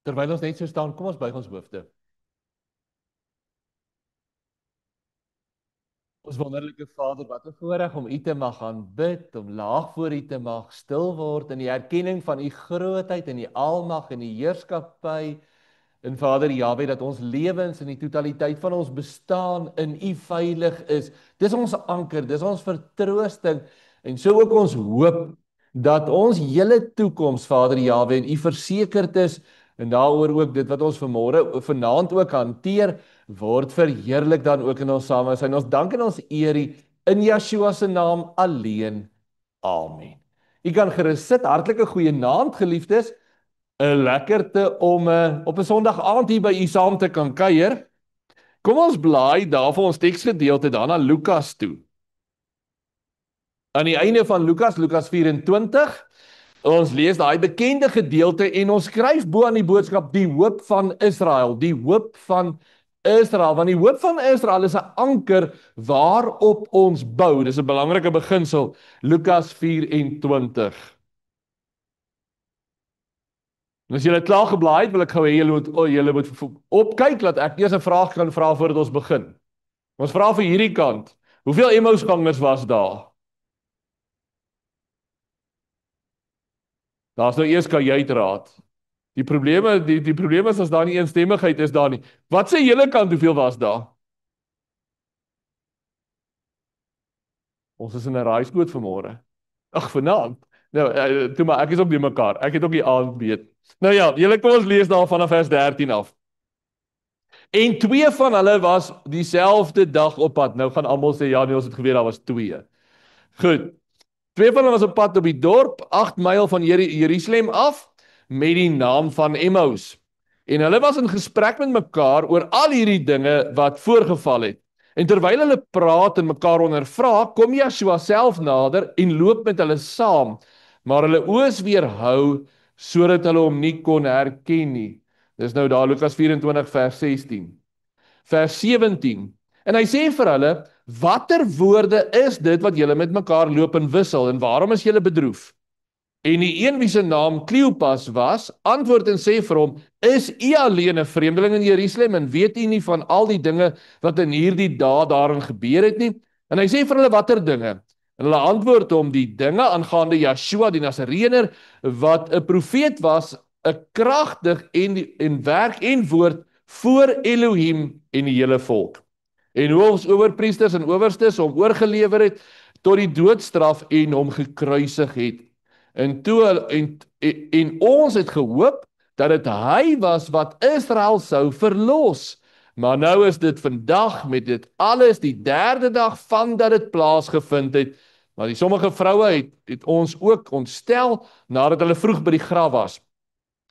Terwyl ons net so staan, kom ons buig ons hoofde. Ons wonderlike Vader, wat 'n voorreg om U te mag aanbid, om laag voor U te mag stil word in die erkenning van U grootheid en U almag en U heerskappy. En Vader Jahwe, dat ons lewens in die totaliteit van ons bestaan in U veilig is. Dis ons anker, dis ons vertroosting en so ook ons hoop dat ons hele toekoms, Vader Jahwe, en U versekerd is en daaroor ook dit wat ons vanaand ook hanteer, word verheerlik dan ook in ons samesyn. Ons dank en ons eer U in Yeshua se naam alleen. Amen. U kan gerus sit. Hartlike goeienaand, geliefdes. 'n Lekkerte om op 'n Sondag aand hier by u saam te kan kuier. Kom ons blaai daar vir ons teksgedeelte dan na Lukas toe. Aan die einde van Lukas 24, ons lees daai bekende gedeelte en ons skryf bo aan die boodskap die hoop van Israel, die hoop van Israel, want die hoop van Israel is 'n anker waarop ons bou. Dis 'n belangrike beginsel. Lukas 24. En as julle klaar geblaai het, wil ek gou hê julle moet opkyk, laat ek eers 'n vraag kan vra voordat ons begin. Ons vra vir hierdie kant. Hoeveel Emmausgangers was daar? Daar's nou eers kajuitraad. Die probleem is as daar nie eensstemmigheid is daar nie. Wat sê julle kant, hoeveel was daar? Ons is in 'n raaiskoot vanmôre. Ag, vanaand. Nou, toe maar ek is op die mekaar. Ek het ook die aand weet. Nou ja, julle kom ons lees daar vanaf vers 13 af. En twee van hulle was dieselfde dag op pad. Nou gaan almal sê ja, nee, ons het geweet daar was twee. Goed. Twee van hulle was op pad op die dorp 8 myl van Jerusalem af met die naam van Emmaus. En hulle was in gesprek met mekaar oor al hierdie dinge wat voorgeval het. En terwyl hulle praat en mekaar ondervra, kom Yeshua self nader en loop met hulle saam, maar hulle oë is weerhou sodat hulle hom nie kon herken nie. Dis nou daar Lukas 24 vers 16. Vers 17. En hy sê vir hulle: "Watter woorde is dit wat julle met mekaar loop en wissel en waarom is julle bedroef?" En die een wie se naam Kleopas was, antwoord en sê vir hom: "Is u alleen 'n vreemdeling in Jerusalem en weet u nie van al die dinge wat in hierdie dae daarin gebeur het nie?" En hy sê vir hulle: "Watter dinge?" En hulle antwoord hom: "Die dinge aangaande Yeshua die Nasareëner, wat 'n profeet was, 'n kragtig en werk en woord voor Elohim en die hele volk. En hoe ons owerpriesters en owerstes hom oorgelewer het tot die doodstraf en hom gekruisig het. En ons het gehoop dat dit hy was wat Israel sou verlos. Maar nou is dit vandag met dit alles die 3de dag van dat dit plaasgevind het. Maar die sommige vroue het ons ook ontstel nadat hulle vroeg by die graf was.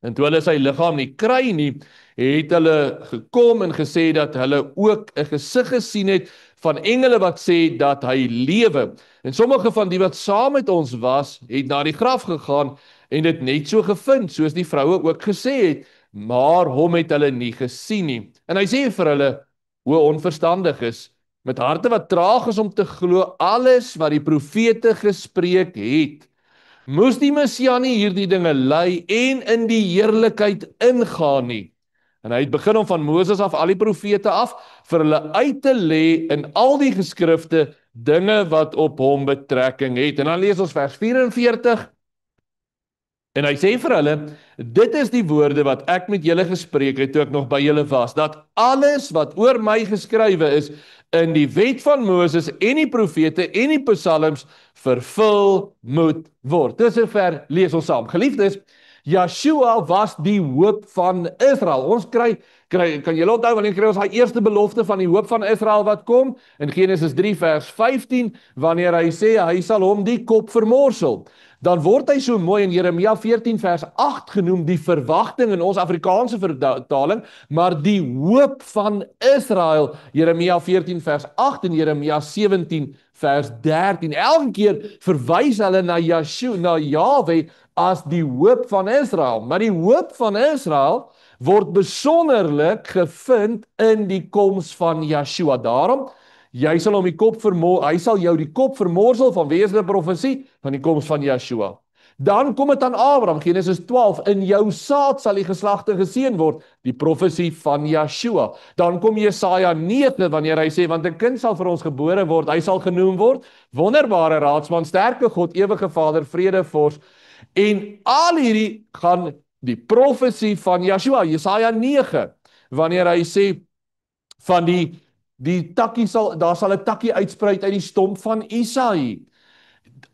En toe hulle sy liggaam nie kry nie, het hulle gekom en gesê dat hulle ook 'n gesig gesien het van engele wat sê dat hy lewe. En sommige van die wat saam met ons was, het na die graf gegaan en dit net so gevind, soos die vroue ook gesê het, maar hom het hulle nie gesien nie. En hy sê vir hulle: "O onverstandiges, met harte wat traag is om te glo alles wat die profete gespreek het. Moes die Messia nie hierdie dinge ly en in die heerlikheid ingaan nie?" En hy het begin om van Moses af al die profete af vir hulle uit te lê in al die geskrifte dinge wat op hom betrekking het. En dan lees ons vers 44. En hy sê vir hulle: "Dit is die woorde wat ek met julle gespreek het toe ek nog by julle was, dat alles wat oor my geskrywe is in die wet van Moses en die profete en die psalms vervul moet word." Dis sover lees ons saam. Geliefdes, Yeshua was die hoop van Israel. Ons kry kan julle onthou wanneer kry ons daai eerste belofte van die hoop van Israel wat kom? In Genesis 3 vers 15, wanneer hy sê hy sal hom die kop vermorsel. Dan word hy so mooi in Jeremia 14 vers 8 genoem, die verwagting in ons Afrikaanse vertaling, maar die hoop van Israel, Jeremia 14 vers 8 en Jeremia 17 vers 13. Elke keer verwys hulle na Yeshua, na Yahweh as die hoop van Israel. Maar die hoop van Israel word besonderlik gevind in die koms van Yeshua. Daarom, hy sal jou die kop vermorsel vanweë die profesie van die koms van Yeshua. Dan kom dit aan Abraham, Genesis 12, in jou saad sal die geslagte geseën word, die profesie van Yeshua. Dan kom Jesaja 9, wanneer hy sê, want 'n kind sal vir ons gebore word, hy sal genoem word, wonderbare raadsman, sterke God, ewige Vader, vredevors, en al hierdie gaan die profesie van Yeshua, Jesaja 9, wanneer hy sê, van die takkie daar sal 'n takkie uitspruit uit die stomp van Isaï.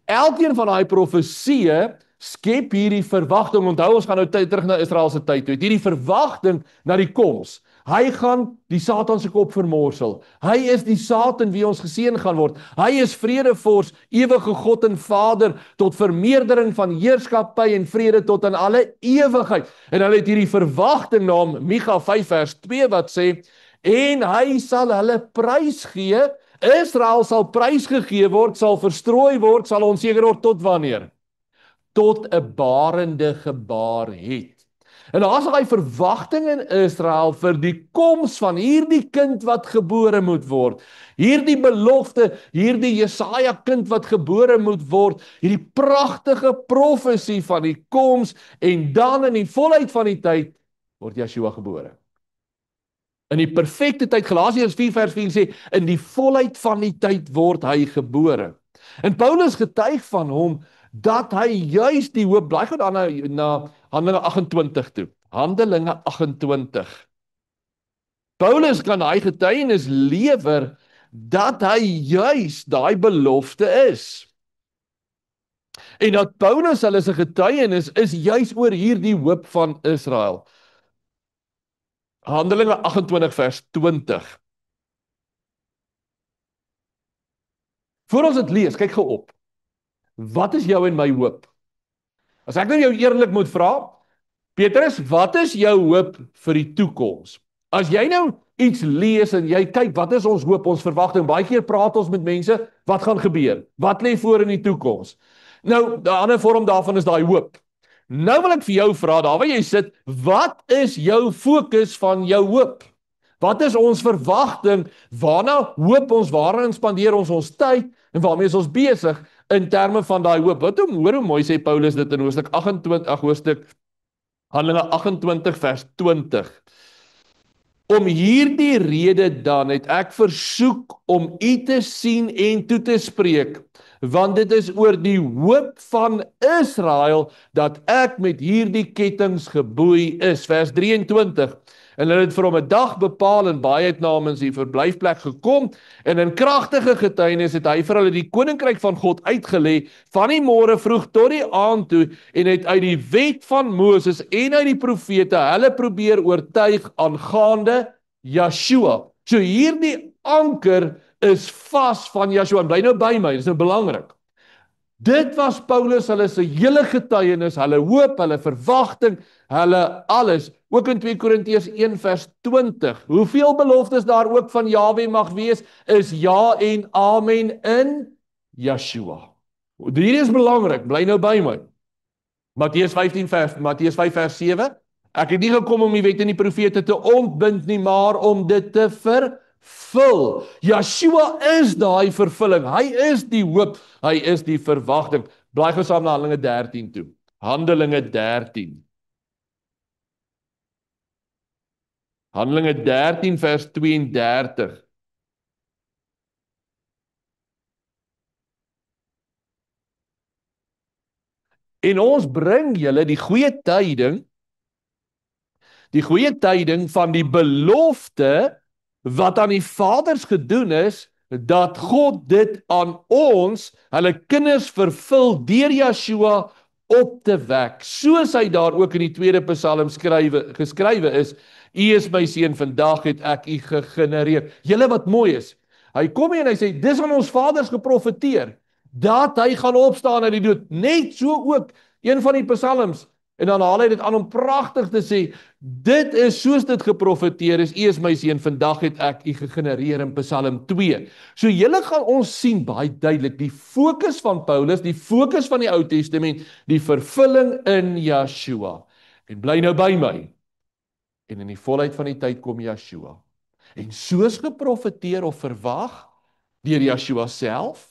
Elkeen van daai profesieë skep hierdie verwagting. Onthou, ons gaan nou terug na Israel se tyd toe. Hierdie verwagting na die koms. Hy gaan die Satan se kop vermorsel. Hy is die saad in wie ons geseën gaan word. Hy is vredevors, ewige God en Vader, tot vermeerdering van heerskappy en vrede tot in alle ewigheid. En hulle het hierdie verwagting na hom, Micha 5 vers 2 wat sê, en hy sal hulle prys gee. Israel sal prysgegee word, sal verstrooi word, sal onseker word tot wanneer? Tot 'n barende gebaar het. En daar is daai verwagting in Israel vir die koms van hierdie kind wat gebore moet word. Hierdie belofte, hierdie Jesaja kind wat gebore moet word, hierdie pragtige profesie van die koms, en dan in die volheid van die tyd word Yeshua gebore. In die perfekte tyd, Galasiërs 4 vers 4 sê, in die volheid van die tyd word hy gebore. En Paulus getuig van hom, dat hy juis die hoop, blaai gou dan na Handelinge 28 toe. Handelinge 28. Paulus kan hy getuienis lewer, dat hy juis daai belofte is. En dat Paulus hulle se getuienis is juis oor hierdie hoop van Israel. Handelinge 28 vers 20. Voor ons dit lees, kyk gou op. Wat is jou en my hoop? As ek nou jou eerlik moet vra, Petrus, wat is jou hoop vir die toekoms? As jy nou iets lees en jy kyk, wat is ons hoop, ons verwagting? Baie keer praat ons met mense, wat gaan gebeur? Wat lê voor in die toekoms? Nou, 'n ander vorm daarvan is daai hoop. Nou wil ek vir jou vra, daar waar jy sit, wat is jou fokus van jou hoop? Wat is ons verwagting? Waarna hoop ons? Waarin spandeer ons tyd? En waarmee is ons besig in terme van daai hoop? Hoor hoe mooi sê Paulus dit in hoofstuk Handelinge 28 vers 20. Om hierdie rede dan het ek versoek om u te sien en toe te spreek, want dit is oor die hoop van Israel dat ek met hierdie kettinge geboei is. Vers 23. En hulle het vir hom 'n dag bepaal en baie het namens die verblyfplek gekom, en in kragtige getuienis het hy vir hulle die koninkryk van God uitgelê van die môre vroeg tot die aand toe, en het uit die wet van Moses en uit die profete hulle probeer oortuig aangaande Yeshua. So hierdie anker is vas van Yeshua. Bly nou by my, dis nou belangrik. Dit was Paulus, hulle se hele getuienis, hulle hoop, hulle verwagting, hulle alles. Ook in 2 Korintiërs 1 vers 20. Hoeveel beloftes daar ook van Jahwe mag wees, is ja en amen in Yeshua. Hierdie is belangrik, bly nou by my. Matteus 5 vers 7. Ek het nie gekom om die wet en die profete te ontbind nie, maar om dit te vervul. Yeshua is daai vervulling. Hy is die hoop, hy is die verwagting. Blaai gou saam na Handelinge 13 toe. Handelinge 13. Handelinge 13 vers 32. En ons bring julle die goeie tyding van die belofte wat aan die vaders gedoen is, dat God dit aan ons, hulle kinders vervul deur Yeshua op te wek, soos hy daar ook in die tweede Psalm geskrywe is, U is my seun, vandag het ek U gegenereer. Julle wat mooi is, hy kom hier en hy sê, dis aan ons vaders geprofeteer, dat hy gaan opstaan uit die dood, net so ook, een van die Psalms, en dan haal hy dit aan om pragtig te sê, dit is soos dit geprofeteer is, U is my seun, vandag het ek U gegenereer in Psalm 2. So julle gaan ons sien baie duidelik, die fokus van Paulus, die fokus van die Ou Testament, die vervulling in Yeshua. En bly nou by my. En in die volheid van die tyd kom Yeshua. En soos geprofeteer of verwag, deur Yeshua self,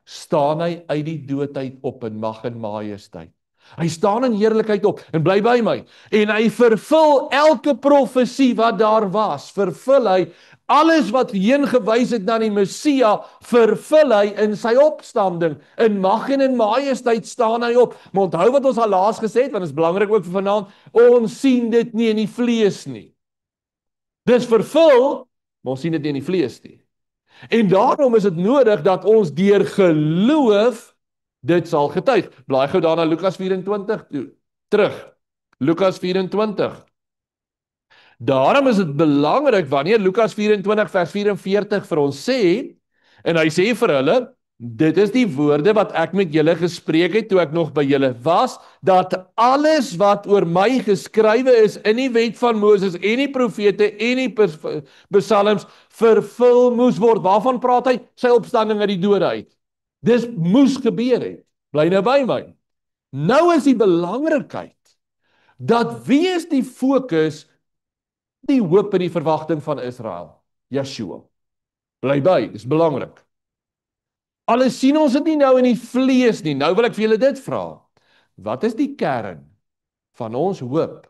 staan hy uit die dood uit op in mag en majesteit. Hy staan in heerlikheid op en bly by my. En hy vervul elke profesie wat daar was. Vervul hy alles wat heen gewys het na die Messia, vervul hy in sy opstanding. In mag en in majesteit staan hy op. Maar onthou wat ons al laas gesê het, want dit is belangrik ook vir vanaand, ons sien dit nie in die vlees nie. Dis vervul, maar ons sien dit nie in die vlees nie. En daarom is dit nodig dat ons deur geloof dit sal getuig. Blaai gou daarna Lukas 24 toe. Terug. Lukas 24. Daarom is dit belangrik wanneer Lukas 24 vers 44 vir ons sê, en hy sê vir hulle, dit is die woorde wat ek met julle gespreek het toe ek nog by julle was, dat alles wat oor my geskrywe is in die wet van Moses en die profete en die psalms vervul moes word. Waarvan praat hy? Sy opstanding uit die dode uit. Dis moes gebeur het. Bly nou by my. Nou is die belangrikheid dat wie is die fokus, die hoop en die verwagting van Israel? Yeshua. Bly by, dis belangrik. Alles sien ons dit nie nou in die vlees nie. Nou wil ek vir julle dit vra. Wat is die kern van ons hoop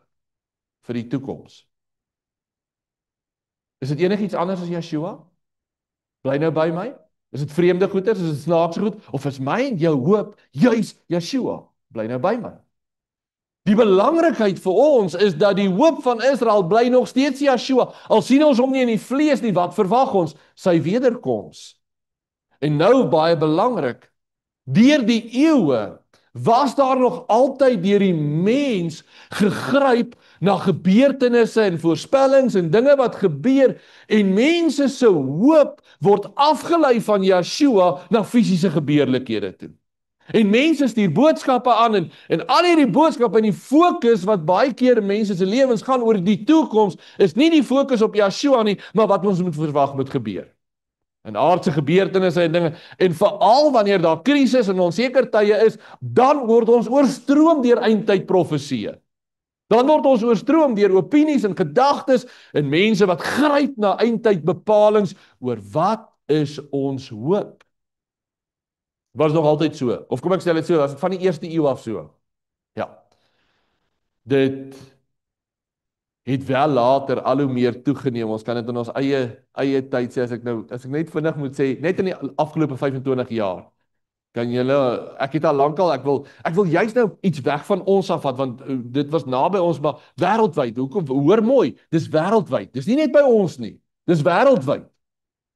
vir die toekoms? Is dit enigiets anders as Yeshua? Bly nou by my. Is dit vreemde goeders, is dit snaakse goed, of is my en jou hoop juis Yeshua? Bly nou by my. Die belangrikheid vir ons is dat die hoop van Israel bly nog steeds Yeshua. Al sien ons hom nie in die vlees nie, wat verwag ons? Sy wederkoms. En nou baie belangrik, deur die eeue was daar nog altyd deur die mens gegryp na gebeurtenisse en voorspellings en dinge wat gebeur, en mense se hoop word afgelei van Yeshua na fisiese gebeurlikhede toe. En mense stuur boodskappe aan en al hierdie boodskappe en die fokus wat baie keer mense se lewens gaan oor die toekoms, is nie die fokus op Yeshua nie, maar wat ons moet verwag moet gebeur. En aardse gebeurtenisse en dinge, en veral wanneer daar krisis en onseker tye is, dan word ons oorstroom deur eindtyd profesieë. Dan word ons oorstroom deur opinies en gedagtes en mense wat gryp na eindtyd bepalings oor wat is ons hoop. Was nog altyd so, of kom ek stel dit so, was dit van die eerste eeu af so? Ja. Dit het wel later al hoe meer toegeneem. Ons kan dit in ons eie tyd sê, as ek net vinnig moet sê, net in die afgelope 25 jaar, kan julle, ek het al lankal, ek wil juist nou iets weg van ons af vat, want dit was naby ons, maar wêreldwyd, hoekom, hoor mooi, dis wêreldwyd, dis nie net by ons nie, dis wêreldwyd.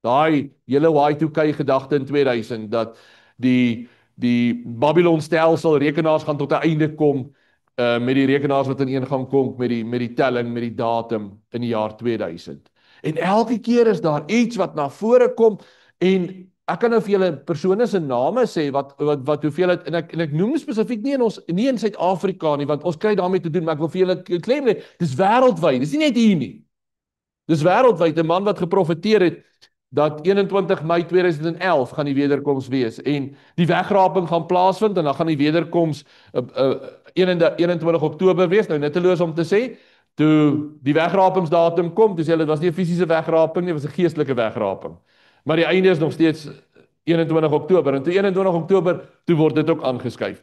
Daai hele Y2K gedagte in 2000, dat die Babylon stelsel rekenaars gaan tot 'n einde kom, met die rekenaars wat in gaan kom, met die telling, met die datum in die jaar 2000. En elke keer is daar iets wat na vore kom, en ek kan nou vir julle persone se name sê, wat hoeveel het, en ek noem spesifiek nie in Suid-Afrika nie, want ons kry daarmee te doen, maar ek wil vir julle klem lê, dis wêreldwyd, dis nie net hier nie. Dis wêreldwyd, 'n man wat geprofeteer het, dat 21 Mei 2011 gaan die wederkoms wees, en die wegraping gaan plaasvind, en dan gaan die wederkoms 21 Oktober wees, nou nutteloos om te sê, toe die wegrapingsdatum kom, toe sê hulle, dit was nie 'n fisiese wegraping nie, dit was 'n geestelike wegraping, maar die einde is nog steeds 21 Oktober, en toe 21 Oktober, toe word dit ook aangeskuif,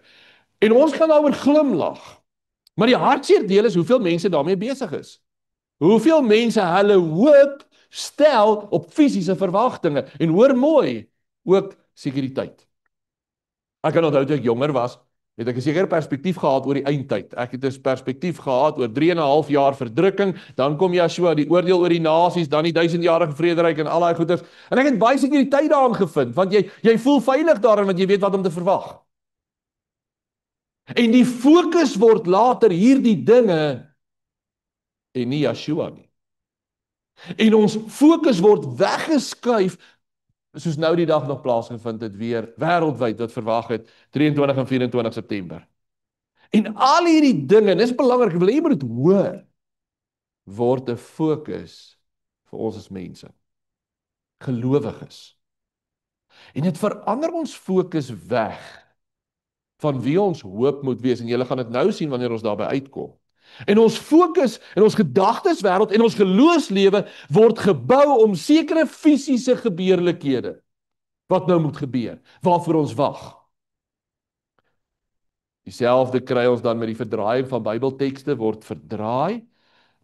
en ons gaan daaroor glimlag, maar die hartseer deel is, hoeveel mense daarmee besig is, hoeveel mense hulle hoop stel op fisiese verwagtinge, en hoor mooi, ook sekuriteit. Ek kan onthou toe ek jonger was, het ek 'n sekere perspektief gehad oor die eindtyd. Ek het 'n perspektief gehad oor 3,5 jaar verdrukking, dan kom Yeshua, die oordeel oor die nasies, dan die 1000-jarige vrederyk en al daai goeders. En ek het baie sekuriteit daarin gevind, want jy voel veilig daarin, want jy weet wat om te verwag. En die fokus word later hierdie dinge en nie Yeshua nie. En ons fokus word weggeskuif, soos nou die dag nog plaasgevind het weer, wêreldwyd wat verwag het, 23 en 24 September. En al hierdie dinge, en dis belangrik, wil jy moet hoor, word 'n fokus vir ons as mense, gelowiges. En dit verander ons fokus weg van wie ons hoop moet wees, en julle gaan dit nou sien wanneer ons daarby uitkom. En ons fokus en ons gedagteswêreld en ons geloofslewe word gebou om sekere fisiese gebeurlikhede wat nou moet gebeur, waarvoor ons wag. Dieselfde kry ons dan met die verdraaiing van Bybeltekste word verdraai.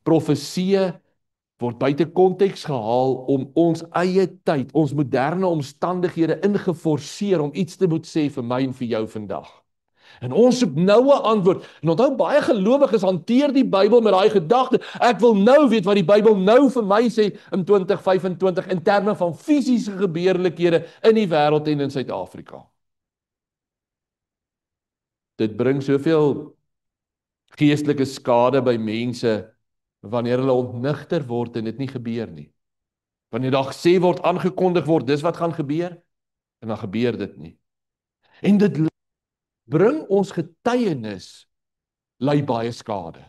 Profeseë word buite konteks gehaal om ons eie tyd, ons moderne omstandighede ingeforseer om iets te moet sê vir my en vir jou vandag. En ons soek nou 'n antwoord. En onthou, baie gelowiges hanteer die Bybel met daai gedagte, ek wil nou weet wat die Bybel nou vir my sê in 2025 in terme van fisiese gebeurlikhede in die wêreld en in Suid-Afrika. Dit bring soveel geestelike skade by mense wanneer hulle ontnigter word en dit nie gebeur nie. Wanneer daar gesê word, aangekondig word, dis wat gaan gebeur, en dan gebeur dit nie. En dit bring ons getuienis ly baie skade.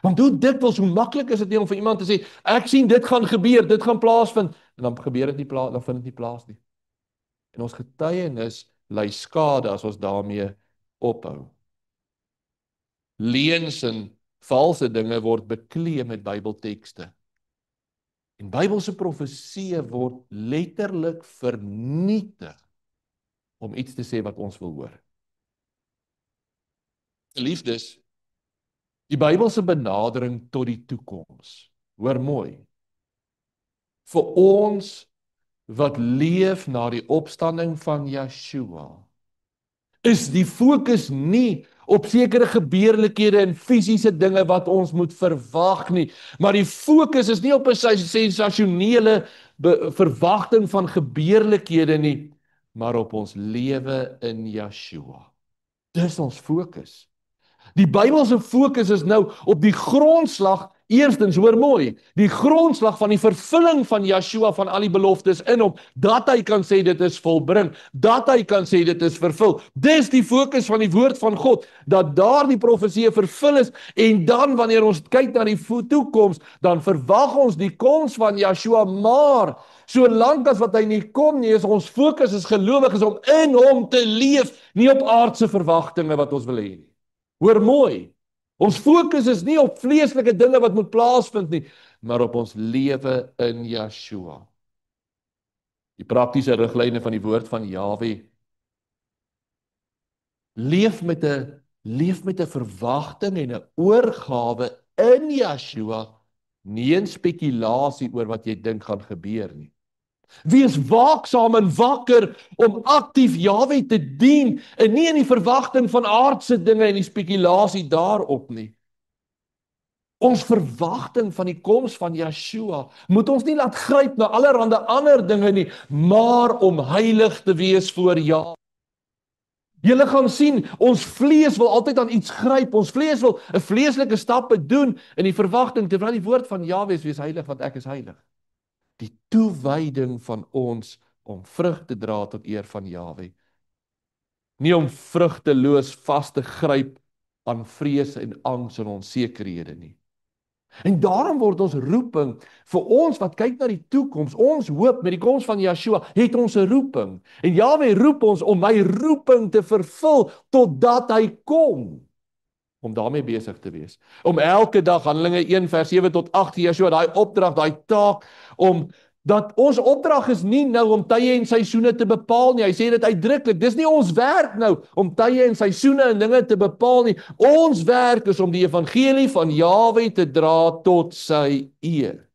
Want hoe dikwels, hoe maklik is dit nie om vir iemand te sê, ek sien dit gaan gebeur, dit gaan plaasvind, en dan gebeur dit nie plaas, dan vind dit nie plaas nie. En ons getuienis ly skade as ons daarmee ophou. Leuns en valse dinge word bekleed met Bybeltekste. En Bybelse profeseë word letterlik vernietig om iets te sê wat ons wil hoor. Geliefdes, die Bybelse benadering tot die toekoms. Hoor mooi. Vir ons wat leef na die opstanding van Yeshua, is die fokus nie op sekere gebeurlikhede en fisiese dinge wat ons moet verwag nie, maar die fokus is nie op 'n sensasionele verwagting van gebeurlikhede nie, maar op ons lewe in Yeshua. Dis ons fokus. Die Bybelse fokus is nou op die grondslag, eerstens, hoor mooi, die grondslag van die vervulling van Yeshua van al die beloftes in hom, dat hy kan sê dit is volbring, dat hy kan sê dit is vervul. Dis die fokus van die woord van God, dat daar die profeseë vervul is, en dan wanneer ons kyk na die toekoms, dan verwag ons die koms van Yeshua, maar solank as wat hy nie kom nie, is ons fokus as gelowiges om in hom te leef, nie op aardse verwagtinge wat ons wil hê nie. Hoor mooi, ons fokus is nie op vleeslike dinge wat moet plaasvind nie, maar op ons lewe in Yeshua. Die praktiese riglyne van die woord van Jahwe. Leef met 'n verwagting en 'n oorgawe in Yeshua, nie 'n spekulasie oor wat jy dink gaan gebeur nie. Wees waaksaam en wakker om aktief Jahwe te dien en nie in die verwagting van aardse dinge en die spekulasie daarop nie. Ons verwagting van die koms van Yeshua moet ons nie laat gryp na allerhande ander dinge nie, maar om heilig te wees voor Jahwe. Julle gaan sien, ons vlees wil altyd aan iets gryp, ons vlees wil 'n vleeslike stappe doen in die verwagting, terwyl die woord van Jahwe is, wees heilig want ek is heilig. Die toewyding van ons om vrug te dra tot eer van Jahwe. Nie om vrugteloos vas te gryp aan vrees en angs en onsekerhede nie. En daarom word ons roeping, vir ons wat kyk na die toekoms, ons hoop met die koms van Yeshua, het ons 'n roeping. En Jahwe roep ons om my roeping te vervul, totdat hy kom. Om daarmee besig te wees. Om elke dag, Handelinge 1 vers 7 tot 8, Yeshua, daai opdrag, daai taak, dat ons opdrag is nie nou om tye en seisoene te bepaal nie. Hy sê dit uitdruklik, dis nie ons werk nou om tye en seisoene en dinge te bepaal nie. Ons werk is om die evangelie van Jahwe te dra tot sy eer.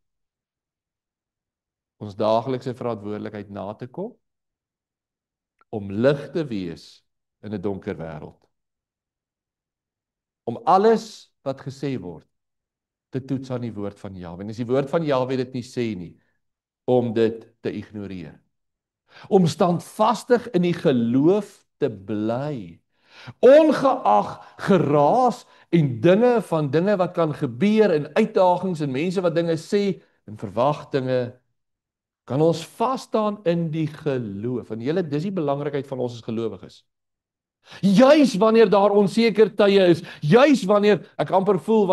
Ons daaglikse verantwoordelikheid na te kom, om lig te wees in 'n donker wêreld. Om alles wat gesê word, te toets aan die woord van Jahwe. En as die woord van Jahwe dit nie sê nie, om dit te ignoreer. Om standvastig in die geloof te bly, ongeag geraas en dinge wat kan gebeur, en uitdagings en mense wat dinge sê, en verwagtinge, kan ons vas staan in die geloof. En julle, dis die belangrikheid van ons as gelowiges. Juis wanneer daar onseker tye is, juis wanneer ek amper voel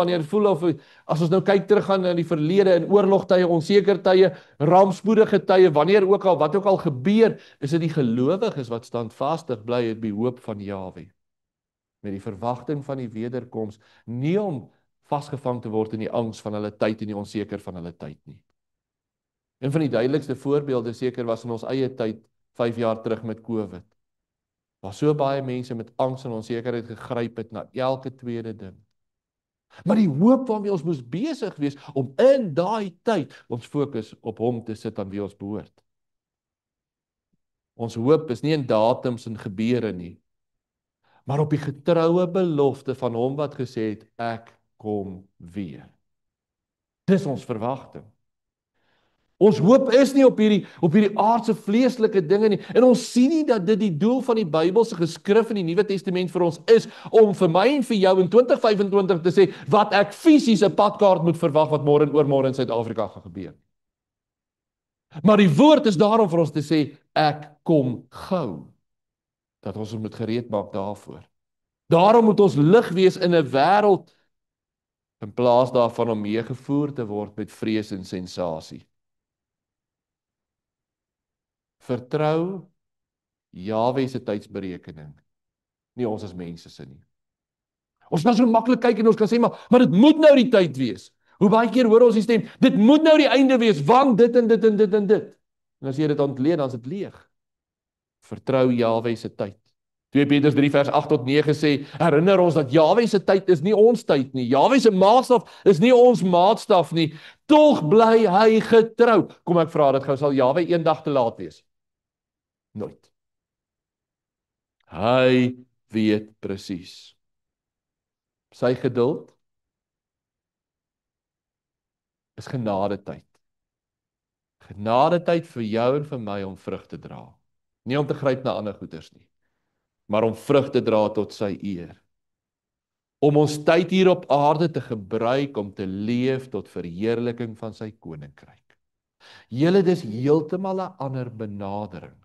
of as ons nou kyk teruggaan na die verlede, in oorlogtye, onseker tye, rampspoedige tye, wanneer ook al, wat ook al gebeur, is dit die gelowiges wat standvastig bly op die hoop van Jahwe, met die verwagting van die wederkoms, nie om vasgevang te word in die angs van hulle tyd en die onseker van hulle tyd nie. Een van die duidelikste voorbeelde seker was in ons eie tyd 5 jaar terug met COVID. waar so baie mense met angs en onsekerheid gegryp het na elke tweede ding. Maar die hoop waarmee ons moes besig wees om in daai tyd ons fokus op hom te sit aan wie ons behoort. Ons hoop is nie in datums en gebeure nie, maar op die getroue belofte van hom wat gesê het, ek kom weer. Dis ons verwagting. Ons hoop is nie op hierdie aardse vleeslike dinge nie. En ons sien nie dat dit die doel van die Bybelse geskrif in die Nuwe Testament vir ons is om vir my en vir jou in 2025 te sê wat ek fisies 'n padkaart moet verwag wat môre en oormôre in Suid-Afrika gaan gebeur. Maar die woord is daarom vir ons te sê ek kom gou. Dat ons moet gereed maak daarvoor. Daarom moet ons lig wees in 'n wêreld in plaas daarvan om meegevoer te word met vrees en sensasie. Vertrou Jahwe se tydsberekening, nie ons as mense se nie. Ons kan so maklik kyk en ons kan sê, maar dit moet nou die tyd wees. Hoe baie keer hoor ons die stem, dit moet nou die einde wees, want dit en dit en dit en dit. En as jy dit ontleed, dan is dit leeg. Vertrou Jahwe se tyd. 2 Petrus 3 vers 8 tot 9 sê, herinner ons dat Jahwe se tyd is nie ons tyd nie. Jahwe se maatstaf is nie ons maatstaf nie. Tog bly hy getrou. Kom ek vra dit gou, sal Jahwe eendag te laat wees? Nooit. Hy weet presies. Sy geduld is genadetyd. Genadetyd vir jou en vir my om vrug te dra. Nie om te gryp na ander goeders nie, maar om vrug te dra tot sy eer. Om ons tyd hier op aarde te gebruik om te leef tot verheerliking van sy koninkryk. Julle, dis heeltemal 'n ander benadering.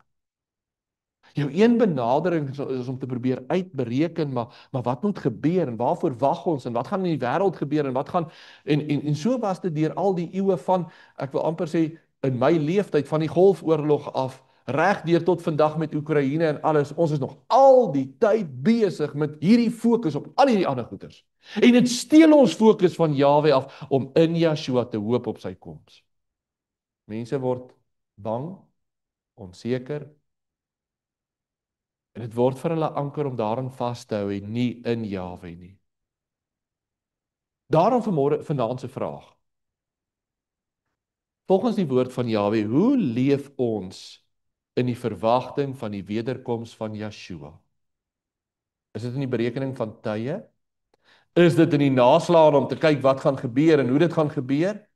Jou een benadering is om te probeer uitbereken, maar wat moet gebeur en waarvoor wag ons en wat gaan in die wêreld gebeur en wat gaan en so was dit deur al die eeue van, ek wil amper sê in my leeftyd van die Golfoorlog af reg deur tot vandag met Oekraïne en alles. Ons is nog al die tyd besig met hierdie fokus op al hierdie ander goeders. En dit steel ons fokus van Jahwe af om in Yeshua te hoop op sy koms. Mense word bang, onseker, en dit word vir hulle anker om daarin vas te hou en nie in Jahwe nie. Daarom vanaand se vraag. Volgens die woord van Jahwe, hoe leef ons in die verwagting van die wederkoms van Yeshua? Is dit in die berekening van tye? Is dit in die naslaan om te kyk wat gaan gebeur en hoe dit gaan gebeur?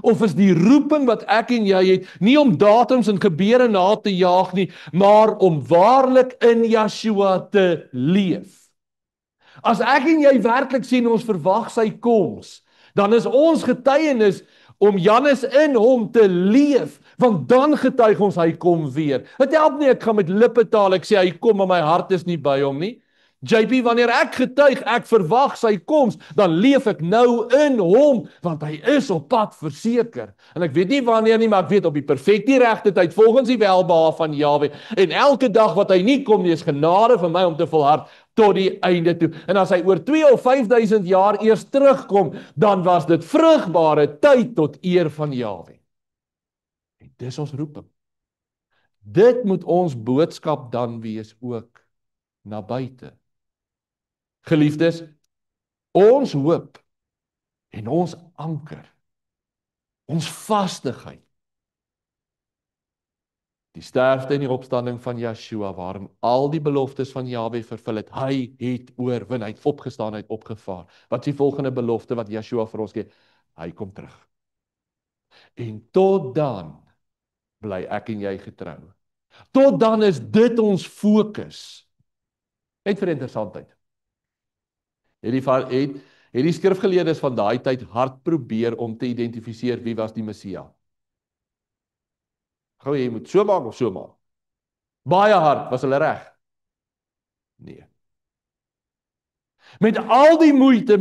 Of is die roeping wat ek en jy het, nie om datums en gebeure na te jaag nie, maar om waarlik in Yeshua te leef? As ek en jy werklik sien ons verwag sy koms, dan is ons getuienis om Jannes in hom te leef, want dan getuig ons hy kom weer. Het help nie ek gaan met lippe taal, ek sê hy kom, maar my hart is nie by hom nie. JP, wanneer ek getuig, ek verwag sy koms, dan leef ek nou in hom, want hy is op pad verseker. En ek weet nie wanneer nie, maar ek weet op die perfekte regte tyd, volgens die welbehae van Jahwe. En elke dag wat hy nie kom nie, is genade vir my om te volhard tot die einde toe. En as hy oor 2 of 5000 jaar eers terugkom, dan was dit vrugbare tyd tot eer van Jahwe. En dis ons roeping. Dit moet ons boodskap dan wees ook na buite. Geliefdes, ons hoop en ons anker, ons vastigheid, die sterfte en die opstanding van Yeshua, waarin al die beloftes van Jahwe vervul het, hy het oorwin, hy het opgestaan, hy het opgevaar. Wat is die volgende belofte wat Yeshua vir ons gee? Hy kom terug. En tot dan bly ek en jy getrou. Tot dan is dit ons fokus. Net vir interessantheid. Het die skrifgeleerdes van daai tyd hard probeer om te identifiseer wie was die Messia. Gou, jy moet so maak of so maak. Baie hard, was hulle reg? Nee. Met al die moeite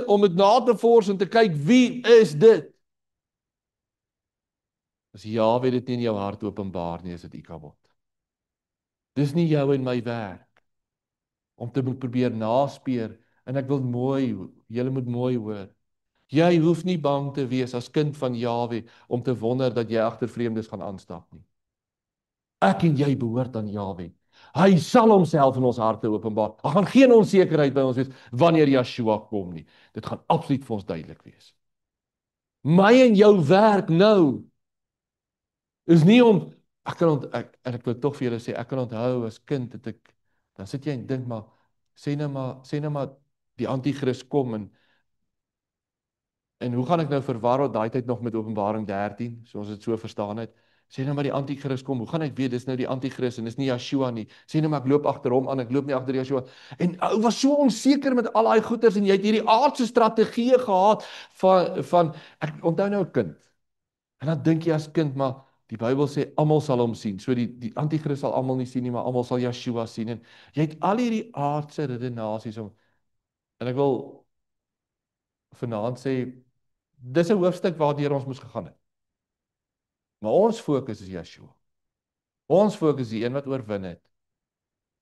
om dit na te vors en te kyk, wie is dit? As Jahwe dit nie in jou hart openbaar nie, is dit Ikabod. Dis nie jou en my werk om te moet probeer naspeur, en ek wil julle moet mooi hoor. Jy hoef nie bang te wees as kind van Jahwe om te wonder dat jy agter vreemdes gaan aanstap nie. Ek en jy behoort aan Jahwe. Hy sal homself in ons harte openbaar. Daar gaan geen onsekerheid by ons wees wanneer Yeshua kom nie. Dit gaan absoluut vir ons duidelik wees. My en jou werk nou is nie om ek wil tog vir julle sê, ek kan onthou as kind dat dan sit jy en dink maar sê nou maar die anti-kris kom en hoe gaan ek nou verwar wat daai tyd nog met Openbaring 13, so ons dit so verstaan het. Sê nou maar die anti-kris kom, hoe gaan ek weet dis nou die anti-kris en dis nie Yeshua nie. Sê nou maar ek loop agter hom aan, ek loop nie agter Yeshua. En ou was so onseker met al daai goeters en jy het hierdie aardse strategie gehad van ek onthou nou 'n kind. En dan dink jy as kind, maar die Bybel sê almal sal hom sien. So die anti-kris sal almal nie sien nie, maar almal sal Yeshua sien en jy het al hierdie aardse redenasies om en ek wil vanaand sê dis 'n hoofstuk waardeur ons moes gegaan het. Maar ons fokus is Yeshua. Ons fokus is die een wat oorwin het.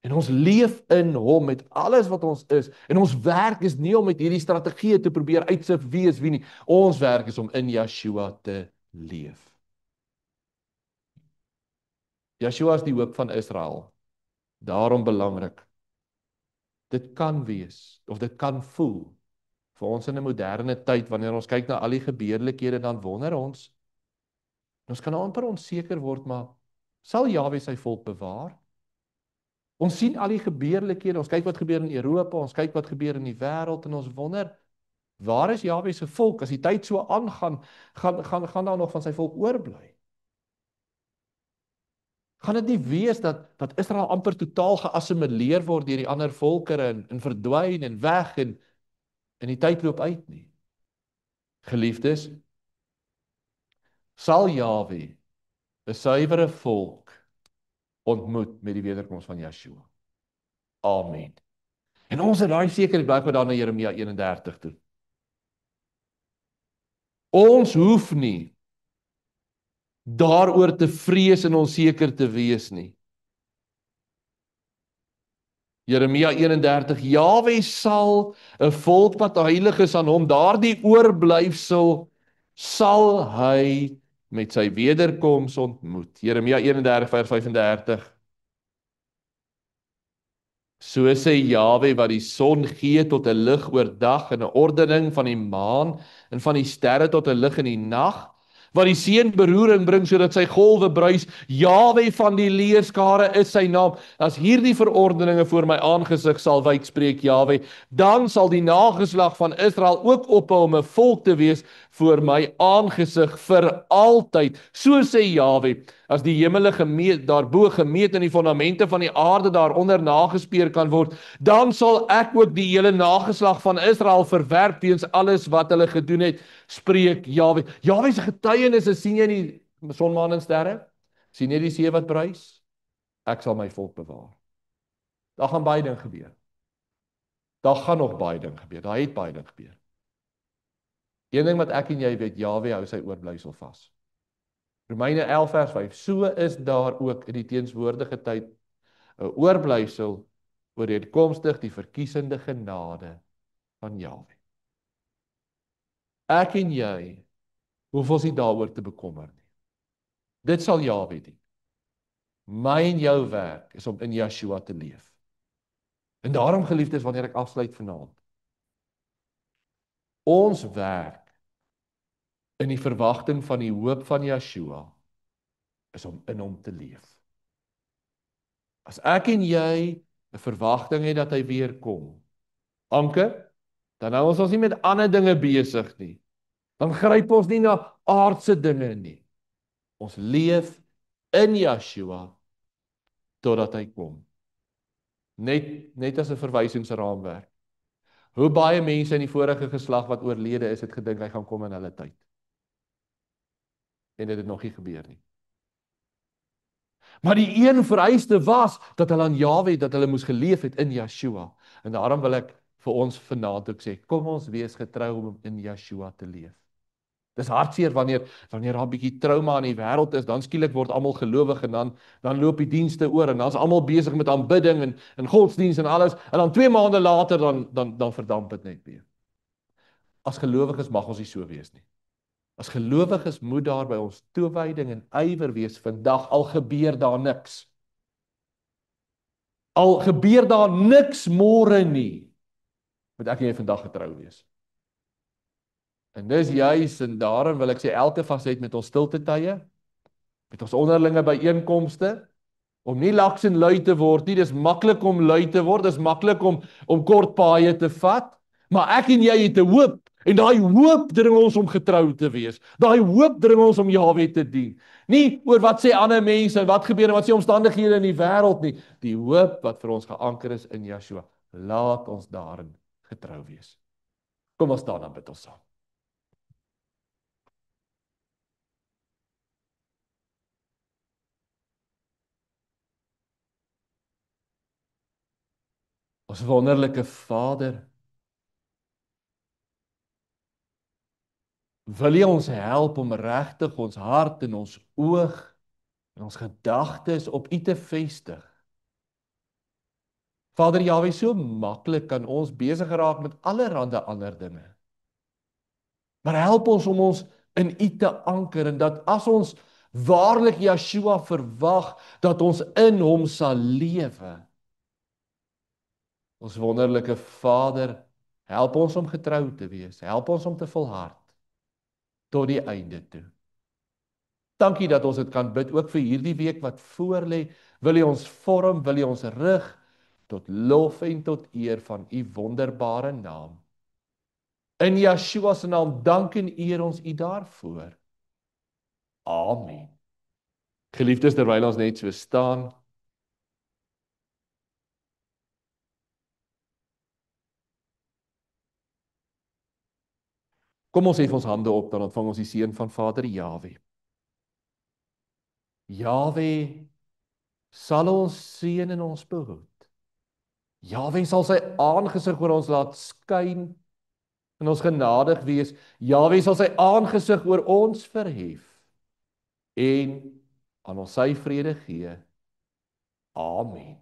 En ons leef in hom met alles wat ons is. En ons werk is nie om met hierdie strategieë te probeer uitsif wie is wie nie. Ons werk is om in Yeshua te leef. Yeshua is die hoop van Israel. Daarom belangrik. Dit kan wees of dit kan voel vir ons in 'n moderne tyd wanneer ons kyk na al die gebeurlikhede dan wonder ons kan amper onseker word maar sal Jahwe sy volk bewaar? Ons sien al die gebeurlikhede, ons kyk wat gebeur in Europa, ons kyk wat gebeur in die wêreld en ons wonder waar is Jahwe se volk as die tyd so aangaan gaan daar nog van sy volk oorbly? Gaan dit nie wees dat Israel amper totaal geassimileer word deur die ander volkere en verdwyn en weg en die tyd loop uit nie. Geliefdes, sal Jahwe 'n suiwere volk ontmoet met die wederkoms van Yeshua. Amen. En ons het daai sekerheid bly dan na Jeremia 31 toe. Ons hoef nie daaroor te vrees en onseker te wees nie. Jeremia 31, Jahwe sal 'n volk wat heilig is aan hom, daardie oorblyfsel sal hy met sy wederkoms ontmoet. Jeremia 31 vers 35. So sê Jahwe wat die son gee tot 'n lig oor dag en 'n ordening van die maan en van die sterre tot 'n lig in die nag, wat die see beroering bring sodat sy golwe bruis. Jahwe van die leerskare is sy naam. As hierdie verordeninge voor my aangesig sal wyk, spreek Jahwe, dan sal die nageslag van Israel ook ophou om 'n volk te wees voor my aangesig vir altyd. So sê Jahwe, as die hemele daarbo gemeet en die fondamente van die aarde daaronder nagespeur kan word, dan sal ek ook die hele nageslag van Israel verwerp weens alles wat hulle gedoen het, spreek Jahwe. Jahwe se getuienis is, sien jy die son, maan en sterre? Sien jy die see wat bruis? Ek sal my volk bewaar. Daar gaan baie ding gebeur. Daar gaan nog baie ding gebeur. Daar het baie ding gebeur. Een ding wat ek en jy weet, Jahwe hou sy oorblyfsel vas. Romeine 11 vers 5, so is daar ook in die teenswoordige tyd 'n oorblyfsel ooreenkomstig die verkiesende genade van Jahwe. Ek en jy hoef ons nie daaroor te bekommer nie. Dit sal Jahwe doen. My en jou werk is om in Yeshua te leef. En daarom, geliefdes, wanneer ek afsluit vanaand, ons werk in die verwagting van die hoop van Yeshua is om in hom te leef. As ek en jy 'n verwagting het dat hy weer kom, Anke, dan hou ons nie met ander dinge besig nie. Dan gryp ons nie na aardse dinge nie. Ons leef in Yeshua totdat hy kom. Net as 'n verwysingsraamwerk. Hoe baie mense in die vorige geslag wat oorlede is, het gedink hy gaan kom in hulle tyd. En dit het nog nie gebeur nie. Maar die een vereiste was dat hulle aan Jahwe, dat hulle moes geleef het in Yeshua. En daarom wil ek vir ons vanaand ook sê, kom ons wees getrou om in Yeshua te leef. Dis hartseer wanneer daar 'n bietjie trauma in die wêreld is, dan skielik word almal gelowig en dan loop die dienste oor en dan's almal besig met aanbidding en godsdiens en alles en dan 2 maande later dan verdamp dit net weer. As gelowiges mag ons nie so wees nie. As gelowiges moet daar by ons toewyding en ywer wees vandag, al gebeur daar niks. Al gebeur daar niks môre nie, moet ek en jy vandag getrou wees. En dis juis en daarom wil ek sê elke fasette met ons stilte tye, met ons onderlinge byeenkomste, om nie laks en lui te word nie. Dis maklik om lui te word, dis maklik om kort paaie te vat, maar ek en jy het 'n hoop, en daai hoop dring ons om getrou te wees. Daai hoop dring ons om Jahwe te dien. Nie oor wat sê ander mense en wat gebeur en wat sê omstandighede in die wêreld nie. Die hoop wat vir ons geanker is in Yeshua. Laat ons daarin getrou wees. Kom ons staan dan bid ons saam. Ons wonderlike Vader, wil U ons help om regtig ons hart en ons oog en ons gedagtes op U te vestig. Vader Jahwe, so maklik kan ons besig raak met allerlei ander dinge. Maar help ons om ons in U te anker en dat as ons waarlik Yeshua verwag, dat ons in Hom sal lewe. Ons wonderlike Vader, help ons om getrou te wees. Help ons om te volhard tot die einde toe. Dankie dat ons dit kan bid, ook vir hierdie week wat voor lê. Wil U ons vorm, wil U ons rig tot lof en tot eer van U wonderbare naam. In Yeshua se naam dank en eer ons U daarvoor. Amen. Geliefdes, terwyl ons net so staan, kom ons hef ons hande op, dan ontvang ons die seën van Vader Jahwe. Jahwe sal ons seën en ons behoed. Jahwe sal sy aangesig oor ons laat skyn en ons genadig wees. Jahwe sal sy aangesig oor ons verhef en aan ons sy vrede gee. Amen.